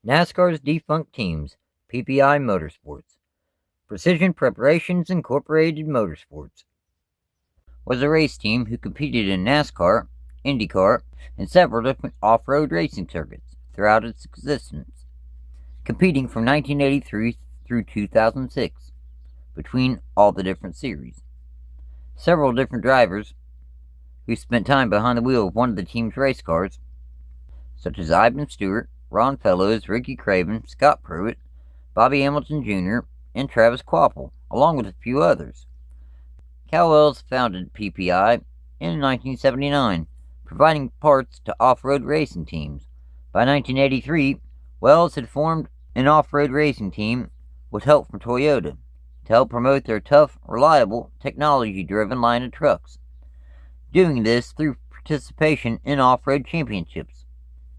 NASCAR's Defunct Teams, PPI Motorsports. Precision Preparations Incorporated Motorsports was a race team who competed in NASCAR, Indycar, and several different off-road racing circuits throughout its existence, competing from 1983 through 2006 between all the different series. Several different drivers who spent time behind the wheel of one of the team's race cars, such as Ivan Stewart, Ron Millen, Ricky Craven, Scott Pruett, Bobby Hamilton Jr., and Travis Kvapil, along with a few others. Kvapil founded PPI in 1979, providing parts to off-road racing teams. By 1983, Wells had formed an off-road racing team with help from Toyota to help promote their tough, reliable, technology-driven line of trucks, doing this through participation in off-road championships,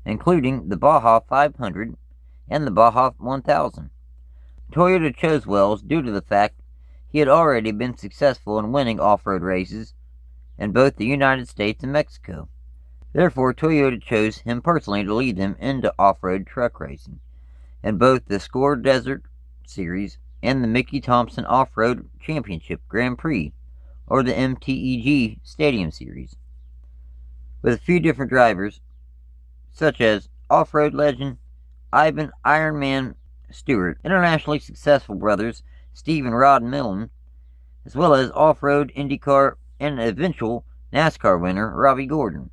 including the Baja 500 and the Baja 1000. Toyota chose Wells due to the fact he had already been successful in winning off-road races in both the United States and Mexico. Therefore, Toyota chose him personally to lead them into off-road truck racing in both the Score Desert Series and the Mickey Thompson Off-Road Championship Grand Prix, or the MTEG Stadium Series, with a few different drivers, such as off-road legend Ivan Ironman Stewart, internationally successful brothers Steve and Ron Millen, as well as off-road Indycar and eventual NASCAR winner Robby Gordon,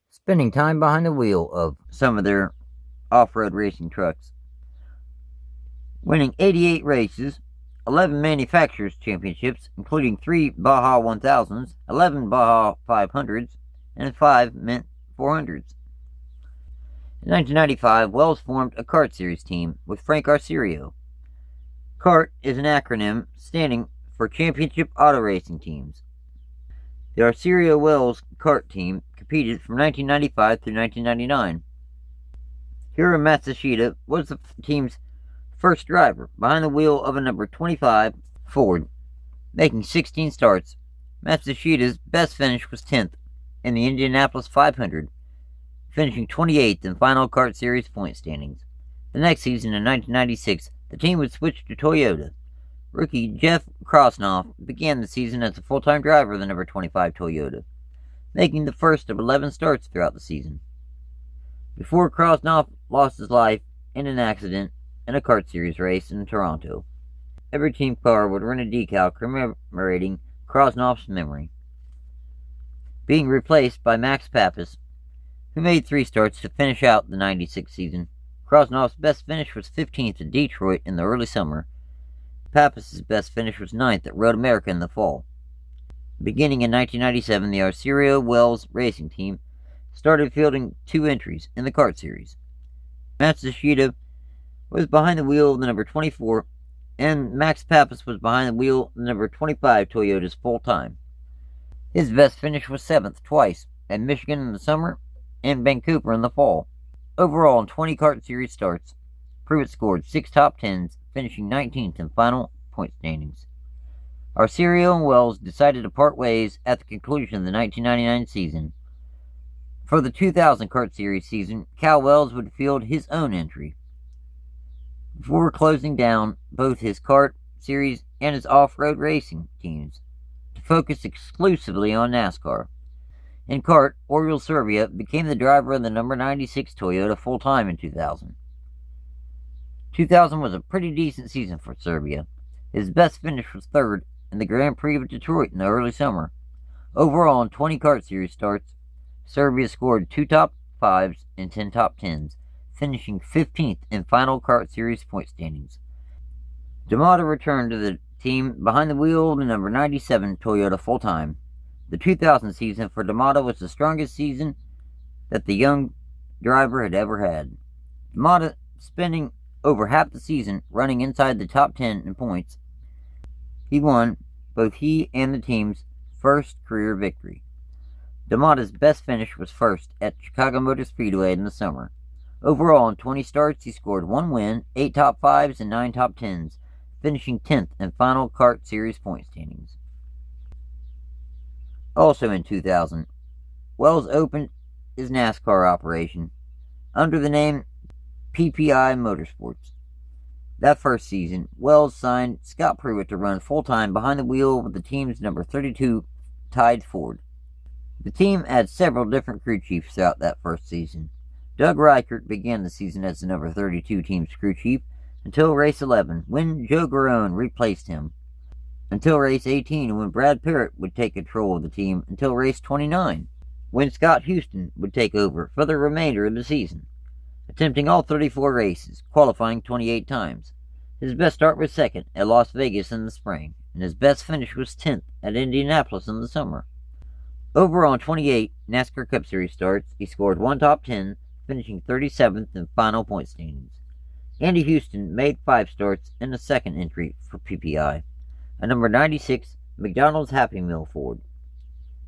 spending time behind the wheel of some of their off-road racing trucks, winning 88 races, 11 manufacturers' championships, including 3 Baja 1000s, 11 Baja 500s, and 5 Mint 400s. In 1995, Wells formed a kart series team with Frank Arcerio. CART is an acronym standing for Championship Auto Racing Teams. The Arcerio-Wells kart team competed from 1995 through 1999. Hiro Matsushita was the team's first driver, behind the wheel of a number 25 Ford, making 16 starts. Matsushita's best finish was 10th in the Indianapolis 500, finishing 28th in final kart series point standings. The next season, in 1996, the team would switch to Toyota. Rookie Jeff Krosnoff began the season as a full-time driver of the number 25 Toyota, making the first of 11 starts throughout the season, before Krosnoff lost his life in an accident in a kart series race in Toronto. Every team car would run a decal commemorating Krosnoff's memory, being replaced by Max Pappas, who made 3 starts to finish out the 96 season. Krosnoff's best finish was 15th at Detroit in the early summer. Pappas' best finish was 9th at Road America in the fall. Beginning in 1997, the Arcerio-Wells racing team started fielding 2 entries in the kart series. Matsushita was behind the wheel of the number 24, and Max Pappas was behind the wheel of the number 25 Toyotas full-time. His best finish was 7th twice, at Michigan in the summer and Vancouver in the fall. Overall, in 20 kart series starts, Pruett scored 6 top 10s, finishing 19th in final point standings. Arcerio and Wells decided to part ways at the conclusion of the 1999 season. For the 2000 kart series season, Cal Wells would field his own entry, before closing down both his kart series and his off-road racing teams to focus exclusively on NASCAR. In kart, Oriol Serbia became the driver of the number 96 Toyota full-time in 2000. 2000 was a pretty decent season for Serbia. His best finish was 3rd in the Grand Prix of Detroit in the early summer. Overall, in 20 kart series starts, Serbia scored 2 top 5s and 10 top 10s, finishing 15th in final kart series point standings. De Matta returned to the team behind the wheel of the number 97 Toyota full-time. The 2000 season for De Matta was the strongest season that the young driver had ever had. De Matta spending over half the season running inside the top 10 in points. He won both he and the team's first career victory. De Matta's best finish was 1st at Chicago Motor Speedway in the summer. Overall, in 20 starts, he scored 1 win, 8 top 5s, and 9 top 10s, finishing 10th in final kart series point standings. Also in 2000, Wells opened his NASCAR operation under the name PPI Motorsports. That first season, Wells signed Scott Pruett to run full-time behind the wheel with the team's number 32 Tide Ford. The team had several different crew chiefs throughout that first season. Doug Reichert began the season as the number 32 team's crew chief until race 11, when Joe Garone replaced him, until race 18, when Brad Pruett would take control of the team, until race 29, when Scott Houston would take over for the remainder of the season, attempting all 34 races, qualifying 28 times. His best start was second at Las Vegas in the spring, and his best finish was 10th at Indianapolis in the summer. Overall, on 28 NASCAR Cup Series starts, he scored 1 top 10, finishing 37th in final point standings. Andy Houston made 5 starts in the second entry for PPI, a number 96 McDonald's Happy Meal Ford.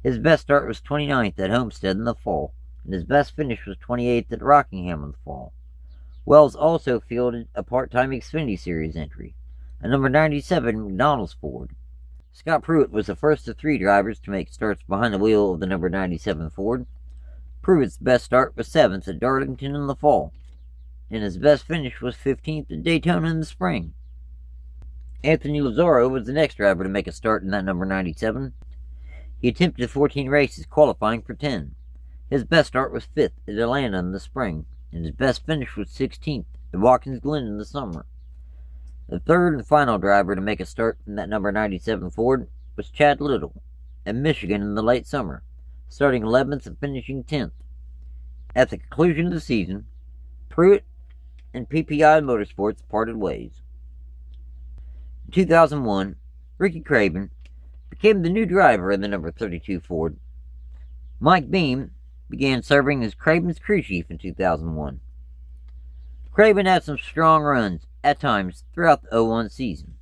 His best start was 29th at Homestead in the fall, and his best finish was 28th at Rockingham in the fall. Wells also fielded a part-time Xfinity Series entry, a number 97 McDonald's Ford. Scott Pruett was the first of 3 drivers to make starts behind the wheel of the number 97 Ford. Pruett's best start was 7th at Darlington in the fall, and his best finish was 15th at Daytona in the spring. Anthony Lazzaro was the next driver to make a start in that number 97. He attempted 14 races, qualifying for 10. His best start was 5th at Atlanta in the spring, and his best finish was 16th at Watkins Glen in the summer. The third and final driver to make a start in that number 97 Ford was Chad Little at Michigan in the late summer, starting 11th and finishing 10th. At the conclusion of the season, Pruett and PPI Motorsports parted ways. In 2001, Ricky Craven became the new driver in the number 32 Ford. Mike Beam began serving as Craven's crew chief in 2001. Craven had some strong runs at times throughout the 01 season,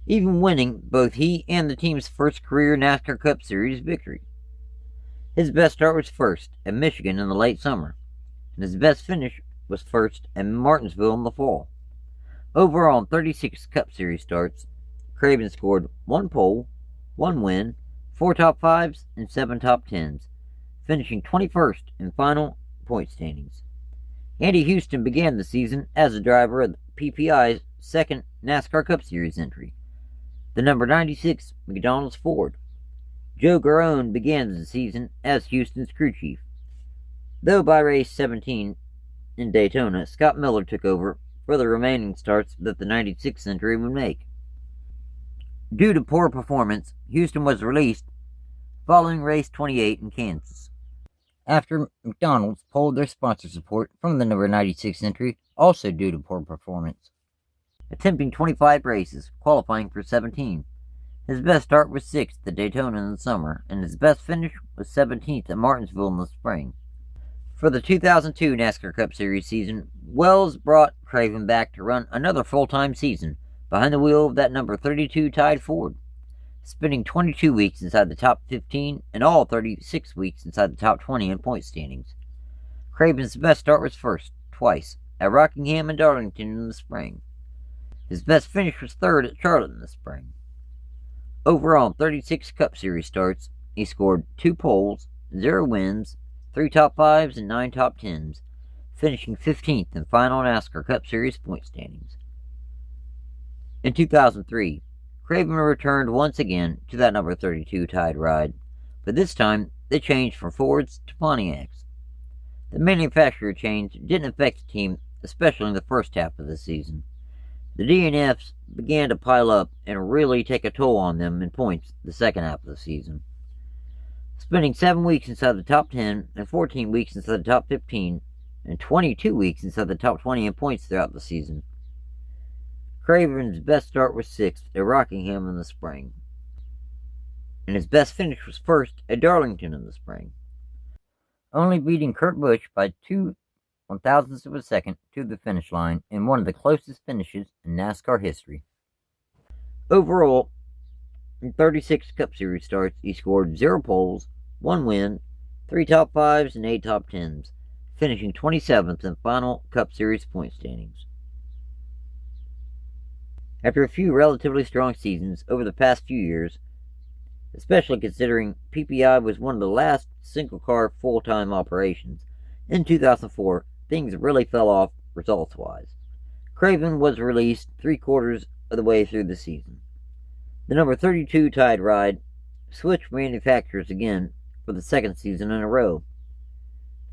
even winning both he and the team's first career NASCAR Cup Series victory. His best start was 1st at Michigan in the late summer, and his best finish was 1st at Martinsville in the fall. Overall, in 36 Cup Series starts, Craven scored 1 pole, 1 win, 4 top 5s, and 7 top 10s, finishing 21st in final point standings. Andy Houston began the season as a driver of PPI's second NASCAR Cup Series entry, the number 96 McDonald's Ford. Joe Garone began the season as Houston's crew chief, though by race 17 in Daytona, Scott Miller took over for the remaining starts that the 96 entry would make. Due to poor performance, Houston was released following race 28 in Kansas, after McDonald's pulled their sponsor support from the number 96 entry, also due to poor performance. Attempting 25 races, qualifying for 17. His best start was 6th at Daytona in the summer, and his best finish was 17th at Martinsville in the spring. For the 2002 NASCAR Cup Series season, Wells brought Craven back to run another full-time season behind the wheel of that number 32 Tide Ford, spending 22 weeks inside the top 15 and all 36 weeks inside the top 20 in point standings. Craven's best start was 1st, twice, at Rockingham and Darlington in the spring. His best finish was 3rd at Charlotte in the spring. Overall, in 36 Cup Series starts, he scored 2 poles, 0 wins, 3 top 5s, and 9 top 10s, finishing 15th in final NASCAR Cup Series point standings. In 2003, Craven returned once again to that number 32 Tide ride, but this time they changed from Fords to Pontiacs. The manufacturer change didn't affect the team, especially in the first half of the season. The DNFs began to pile up and really take a toll on them in points the second half of the season, spending 7 weeks inside the top 10 and 14 weeks inside the top 15 and 22 weeks inside the top 20 in points throughout the season. Craven's best start was 6th at Rockingham in the spring, and his best finish was 1st at Darlington in the spring, only beating Kurt Busch by 2 1,000ths of a second to the finish line in one of the closest finishes in NASCAR history. Overall, in 36 Cup Series starts, he scored 0 poles, 1 win, 3 top 5s, and 8 top 10s, finishing 27th in final Cup Series point standings. After a few relatively strong seasons over the past few years, especially considering PPI was one of the last single-car full-time operations, in 2004, things really fell off results-wise. Craven was released 3/4 of the way through the season. The number 32 tied ride switched manufacturers again for the second season in a row,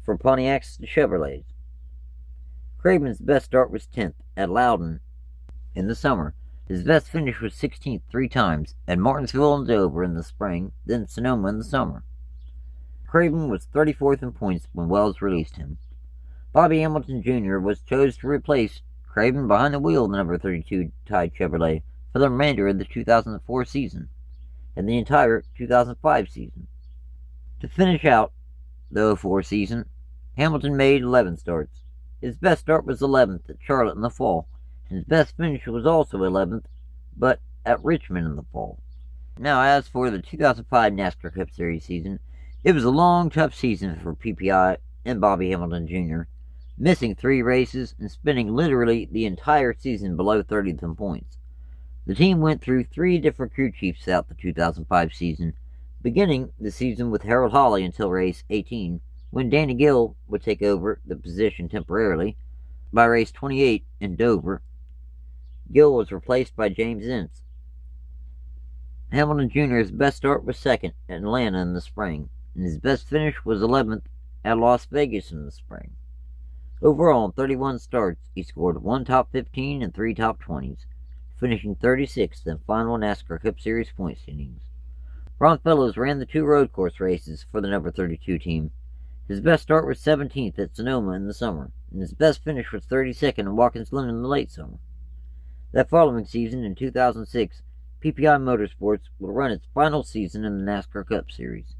from Pontiacs to Chevrolets. Craven's best start was 10th at Loudon in the summer. His best finish was 16th 3 times at Martinsville and Dover in the spring, then Sonoma in the summer. Craven was 34th in points when Wells released him. Bobby Hamilton Jr. was chosen to replace Craven behind the wheel of the number 32 tied Chevrolet for the remainder of the 2004 season and the entire 2005 season. To finish out the 04 season, Hamilton made 11 starts. His best start was 11th at Charlotte in the fall, and his best finish was also 11th, but at Richmond in the fall. Now, as for the 2005 NASCAR Cup Series season, it was a long, tough season for PPI and Bobby Hamilton Jr., missing 3 races and spending literally the entire season below 30th in points. The team went through 3 different crew chiefs throughout the 2005 season, beginning the season with Harold Hawley until race 18, when Danny Gill would take over the position temporarily. By race 28 in Dover, Gill was replaced by James Ince. Hamilton Jr.'s best start was 2nd at Atlanta in the spring, and his best finish was 11th at Las Vegas in the spring. Overall, in 31 starts, he scored 1 top 15 and 3 top 20s, finishing 36th in final NASCAR Cup Series point standings. Ron Fellows ran the 2 road course races for the number 32 team. His best start was 17th at Sonoma in the summer, and his best finish was 32nd in Watkins Glen in the late summer. That following season, in 2006, PPI Motorsports would run its final season in the NASCAR Cup Series,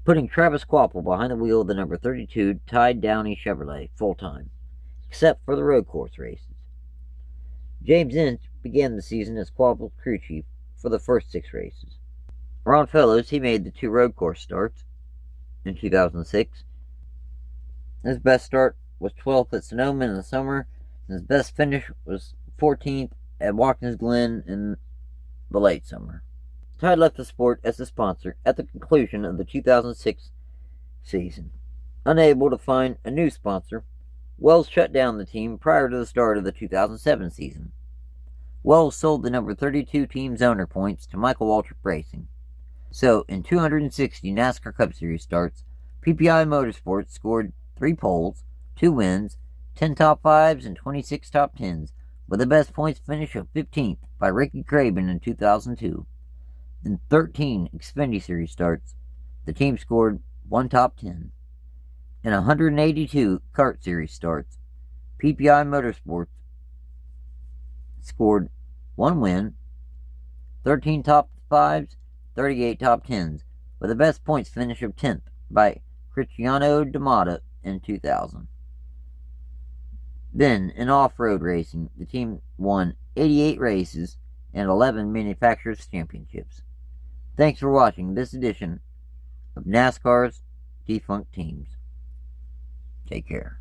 putting Travis Kvapil behind the wheel of the number 32 tied Downey Chevrolet full-time, except for the road course races. James Ince began the season as Kvapil's crew chief for the first 6 races. Ron Fellows, he made the 2 road course starts in 2006. His best start was 12th at Sonoma in the summer, and his best finish was 14th at Watkins Glen in the late summer. Tide left the sport as a sponsor at the conclusion of the 2006 season. Unable to find a new sponsor, Wells shut down the team prior to the start of the 2007 season. Wells sold the number 32 team's owner points to Michael Waltrip Racing. So, in 260 NASCAR Cup Series starts, PPI Motorsports scored 3 poles, 2 wins, 10 top 5s, and 26 top 10s, with the best points finish of 15th by Ricky Craven in 2002. In 13 Xfinity Series starts, the team scored 1 top 10. In 182 Kart Series starts, PPI Motorsports scored 1 win, 13 top 5s, 38 top 10s, with the best points finish of 10th by Christiano De Matta in 2000. Then, in off-road racing, the team won 88 races and 11 manufacturers' championships. Thanks for watching this edition of NASCAR's Defunct Teams. Take care.